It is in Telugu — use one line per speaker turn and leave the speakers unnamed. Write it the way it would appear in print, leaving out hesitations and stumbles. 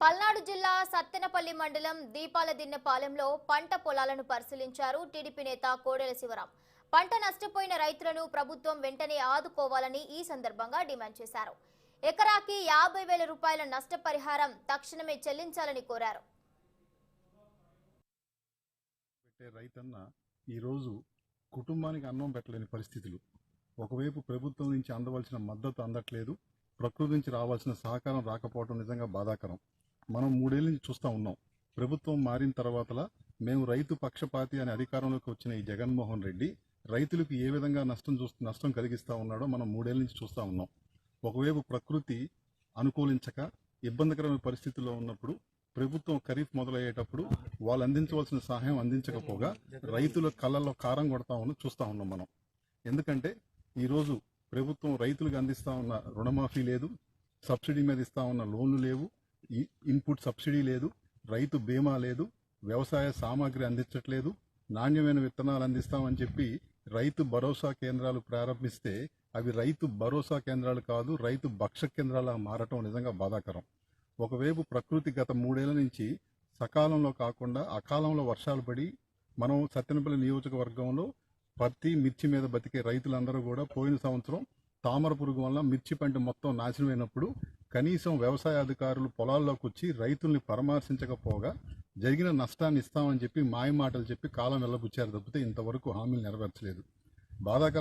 పల్నాడు జిల్లా సత్తెనపల్లి మండలం దీపాలదిన్నెపాలెంలో పంట పొలాలను పరిశీలించారు టీడీపీ నేత కోడెల శివరాం. పంట నష్టపోయిన రైతులను ప్రభుత్వం వెంటనే ఆదుకోవాలని ఈ సందర్భంగా డిమాండ్ చేశారు. ఎకరాకి 50,000 రూపాయల నష్టపరిహారం తక్షణమే చెల్లించాలని కోరారు.
రైతన్న ఈరోజు కుటుంబానికి అన్నం పెట్టలేని పరిస్థితులు. ఒకవైపు ప్రభుత్వం నుంచి అందవలసిన మద్దతు అందట్లేదు, ప్రకృతి నుంచి రావాల్సిన సహకారం రాకపోవడం నిజంగా బాధాకరం. మనం 3 ఏళ్ల నుంచి చూస్తూ ఉన్నాం. ప్రభుత్వం మారిన తర్వాతలా మేము రైతు పక్షపాతి అనే అధికారంలోకి వచ్చిన ఈ జగన్మోహన్ రెడ్డి రైతులకు ఏ విధంగా నష్టం కలిగిస్తూ ఉన్నాడో మనం 3 ఏళ్ల నుంచి చూస్తూ ఉన్నాం. ఒకవైపు ప్రకృతి అనుకూలించక ఇబ్బందికరమైన పరిస్థితుల్లో ఉన్నప్పుడు ప్రభుత్వం ఖరీఫ్ మొదలయ్యేటప్పుడు వాళ్ళు అందించవలసిన సహాయం అందించకపోగా రైతుల కళ్ళల్లో కారం కొడతా చూస్తూ ఉన్నాం మనం. ఎందుకంటే ఈరోజు ప్రభుత్వం రైతులకు అందిస్తూ ఉన్న రుణమాఫీ లేదు, సబ్సిడీ మీద ఇస్తా ఉన్న లోన్లు లేవు, ఇన్పుట్ సబ్సిడీ లేదు, రైతు బీమా లేదు, వ్యవసాయ సామాగ్రి అందించట్లేదు, నాణ్యమైన విత్తనాలు అందిస్తామని చెప్పి రైతు భరోసా కేంద్రాలు ప్రారంభిస్తే అవి రైతు భరోసా కేంద్రాలు కాదు, రైతు భక్ష కేంద్రాలుగా మారటం నిజంగా బాధాకరం. ఒకవైపు ప్రకృతి గత 3 ఏళ్ల నుంచి సకాలంలో కాకుండా అకాలంలో వర్షాలు పడి మనం సత్తెనపల్లి నియోజకవర్గంలో పత్తి మిర్చి మీద బతికే రైతులందరూ కూడా పోయిన సంవత్సరం తామర పురుగు వల్ల మిర్చి పంట మొత్తం నాశనమైనప్పుడు కనీసం వ్యవసాయ అధికారులు పొలాల్లోకి వచ్చి రైతుల్ని పరామర్శించకపోగా జరిగిన నష్టాన్ని ఇస్తామని చెప్పి మాయ మాటలు చెప్పి కాలం వెళ్ళబుచ్చారు తప్పితే ఇంతవరకు హామీలు నెరవేర్చలేదు. బాధాకరం.